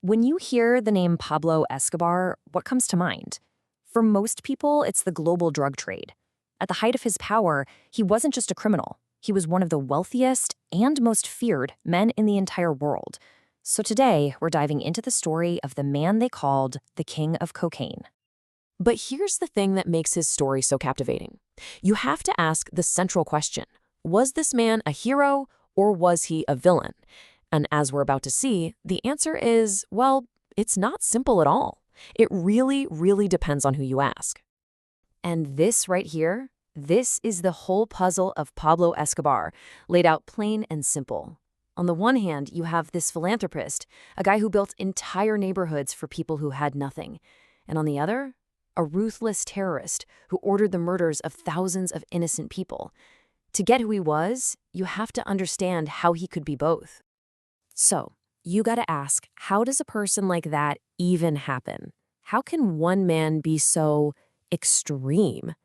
When you hear the name Pablo Escobar, what comes to mind? For most people, it's the global drug trade. At the height of his power, he wasn't just a criminal. He was one of the wealthiest and most feared men in the entire world. So today, we're diving into the story of the man they called the King of Cocaine. But here's the thing that makes his story so captivating. You have to ask the central question. Was this man a hero or was he a villain? And as we're about to see, the answer is, well, it's not simple at all. It really, really depends on who you ask. And this right here, this is the whole puzzle of Pablo Escobar, laid out plain and simple. On the one hand, you have this philanthropist, a guy who built entire neighborhoods for people who had nothing. And on the other, a ruthless terrorist who ordered the murders of thousands of innocent people. To get who he was, you have to understand how he could be both. So, you gotta ask, how does a person like that even happen? How can one man be so extreme?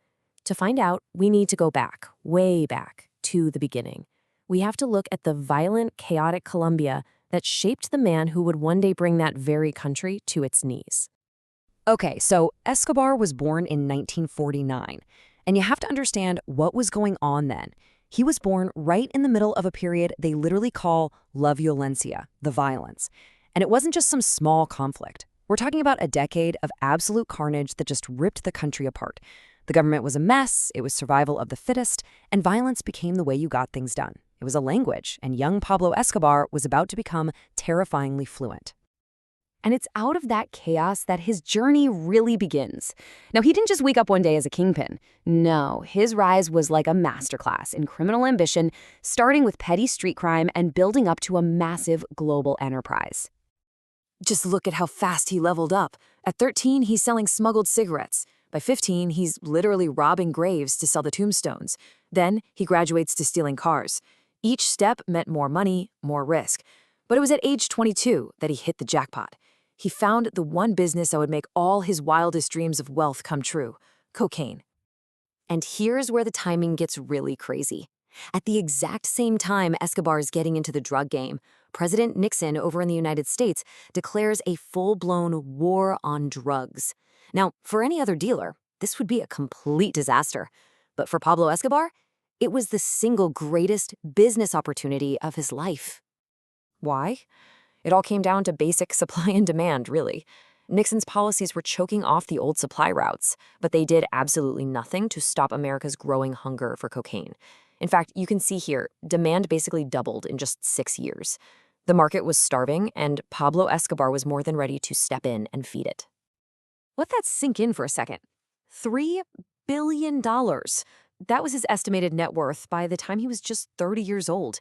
To find out, we need to go back, way back, to the beginning. We have to look at the violent, chaotic Colombia that shaped the man who would one day bring that very country to its knees. Okay, so Escobar was born in 1949, and you have to understand what was going on then. He was born right in the middle of a period they literally call La Violencia, the violence. And it wasn't just some small conflict. We're talking about a decade of absolute carnage that just ripped the country apart. The government was a mess, it was survival of the fittest, and violence became the way you got things done. It was a language, and young Pablo Escobar was about to become terrifyingly fluent. And it's out of that chaos that his journey really begins. Now, he didn't just wake up one day as a kingpin. No, his rise was like a masterclass in criminal ambition, starting with petty street crime and building up to a massive global enterprise. Just look at how fast he leveled up. At 13, he's selling smuggled cigarettes. By 15, he's literally robbing graves to sell the tombstones. Then, he graduates to stealing cars. Each step meant more money, more risk. But it was at age 22 that he hit the jackpot. He found the one business that would make all his wildest dreams of wealth come true: cocaine. And here's where the timing gets really crazy. At the exact same time Escobar's getting into the drug game, President Nixon over in the United States declares a full-blown war on drugs. Now, for any other dealer, this would be a complete disaster. But for Pablo Escobar, it was the single greatest business opportunity of his life. Why? It all came down to basic supply and demand, really. Nixon's policies were choking off the old supply routes, but they did absolutely nothing to stop America's growing hunger for cocaine. In fact, you can see here, demand basically doubled in just 6 years. The market was starving, and Pablo Escobar was more than ready to step in and feed it. Let that sink in for a second. $3 billion. That was his estimated net worth by the time he was just 30 years old.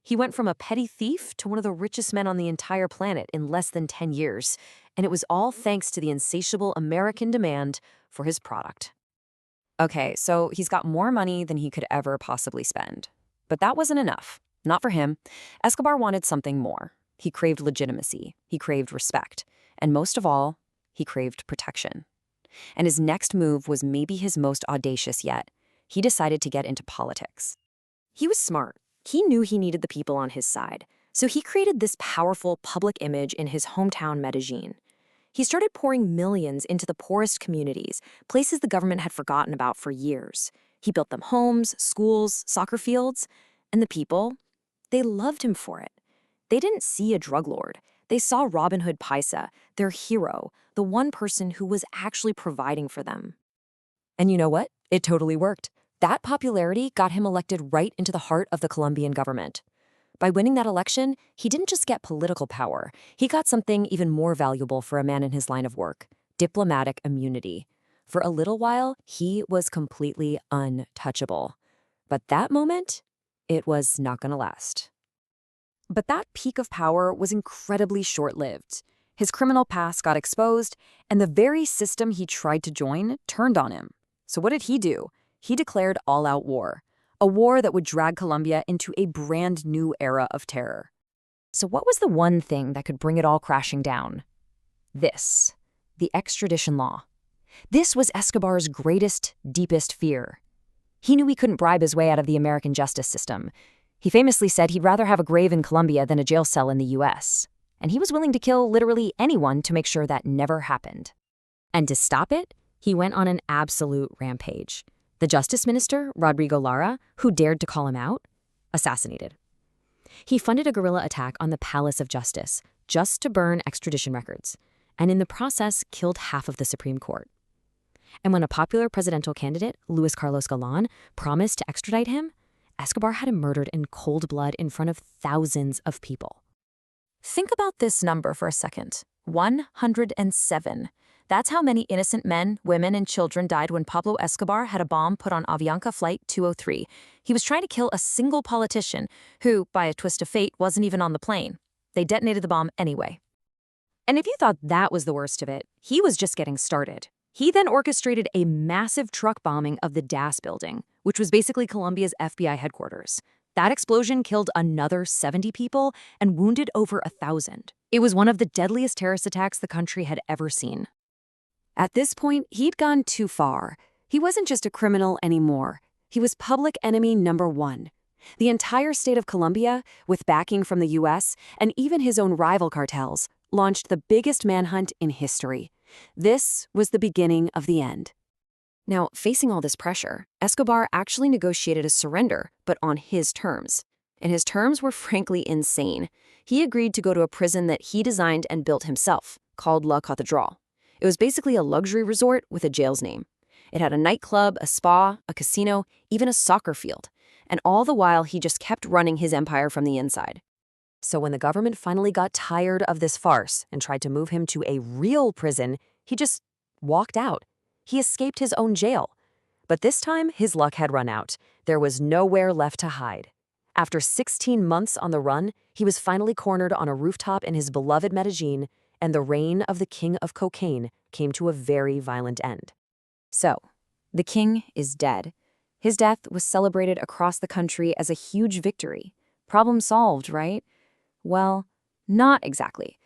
He went from a petty thief to one of the richest men on the entire planet in less than 10 years, and it was all thanks to the insatiable American demand for his product. Okay, so he's got more money than he could ever possibly spend. But that wasn't enough. Not for him. Escobar wanted something more. He craved legitimacy. He craved respect. And most of all, he craved protection. And his next move was maybe his most audacious yet. He decided to get into politics. He was smart. He knew he needed the people on his side, so he created this powerful public image in his hometown Medellin. He started pouring millions into the poorest communities, places the government had forgotten about for years. He built them homes, schools, soccer fields, and the people, they loved him for it. They didn't see a drug lord. They saw Hood Paisa, their hero, the one person who was actually providing for them. And you know what? It totally worked. That popularity got him elected right into the heart of the Colombian government. By winning that election, he didn't just get political power. He got something even more valuable for a man in his line of work: diplomatic immunity. For a little while, he was completely untouchable. But that moment, it was not going to last. But that peak of power was incredibly short-lived. His criminal past got exposed, and the very system he tried to join turned on him. So what did he do? He declared all-out war, a war that would drag Colombia into a brand new era of terror. So what was the one thing that could bring it all crashing down? This, the extradition law. This was Escobar's greatest, deepest fear. He knew he couldn't bribe his way out of the American justice system. He famously said he'd rather have a grave in Colombia than a jail cell in the US. and he was willing to kill literally anyone to make sure that never happened. And to stop it, he went on an absolute rampage. The Justice Minister, Rodrigo Lara, who dared to call him out, assassinated. He funded a guerrilla attack on the Palace of Justice just to burn extradition records, and in the process killed half of the Supreme Court. And when a popular presidential candidate, Luis Carlos Galán, promised to extradite him, Escobar had him murdered in cold blood in front of thousands of people. Think about this number for a second. 107. That's how many innocent men, women, and children died when Pablo Escobar had a bomb put on Avianca Flight 203. He was trying to kill a single politician who, by a twist of fate, wasn't even on the plane. They detonated the bomb anyway. And if you thought that was the worst of it, he was just getting started. He then orchestrated a massive truck bombing of the DAS building, which was basically Colombia's FBI headquarters. That explosion killed another 70 people and wounded over 1,000. It was one of the deadliest terrorist attacks the country had ever seen. At this point, he'd gone too far. He wasn't just a criminal anymore. He was public enemy number one. The entire state of Colombia, with backing from the U.S. and even his own rival cartels, launched the biggest manhunt in history. This was the beginning of the end. Now, facing all this pressure, Escobar actually negotiated a surrender, but on his terms. And his terms were frankly insane. He agreed to go to a prison that he designed and built himself, called La Catedral. It was basically a luxury resort with a jail's name. It had a nightclub, a spa, a casino, even a soccer field. And all the while, he just kept running his empire from the inside. So when the government finally got tired of this farce and tried to move him to a real prison, he just walked out. He escaped his own jail. But this time, his luck had run out. There was nowhere left to hide. After 16 months on the run, he was finally cornered on a rooftop in his beloved Medellin, and the reign of the king of cocaine came to a very violent end. So, the king is dead. His death was celebrated across the country as a huge victory. Problem solved, right? Well, not exactly.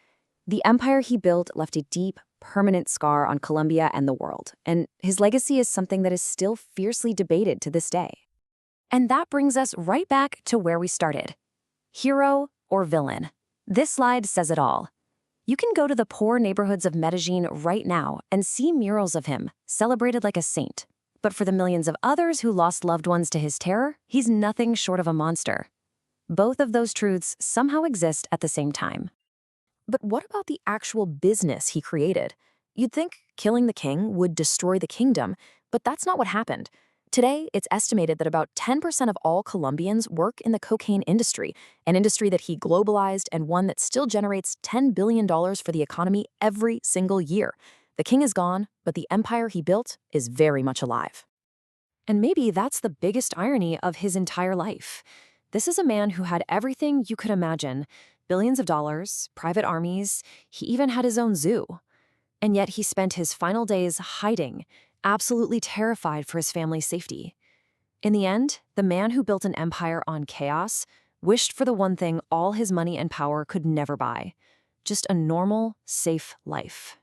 The empire he built left a deep, permanent scar on Colombia and the world, and his legacy is something that is still fiercely debated to this day. And that brings us right back to where we started. Hero or villain? This slide says it all. You can go to the poor neighborhoods of Medellin right now and see murals of him, celebrated like a saint. But for the millions of others who lost loved ones to his terror, he's nothing short of a monster. Both of those truths somehow exist at the same time. But what about the actual business he created? You'd think killing the king would destroy the kingdom, but that's not what happened. Today, it's estimated that about 10% of all Colombians work in the cocaine industry, an industry that he globalized and one that still generates $10 billion for the economy every single year. The king is gone, but the empire he built is very much alive. And maybe that's the biggest irony of his entire life. This is a man who had everything you could imagine, billions of dollars, private armies, he even had his own zoo. And yet he spent his final days hiding, absolutely terrified for his family's safety. In the end, the man who built an empire on chaos wished for the one thing all his money and power could never buy: just a normal, safe life.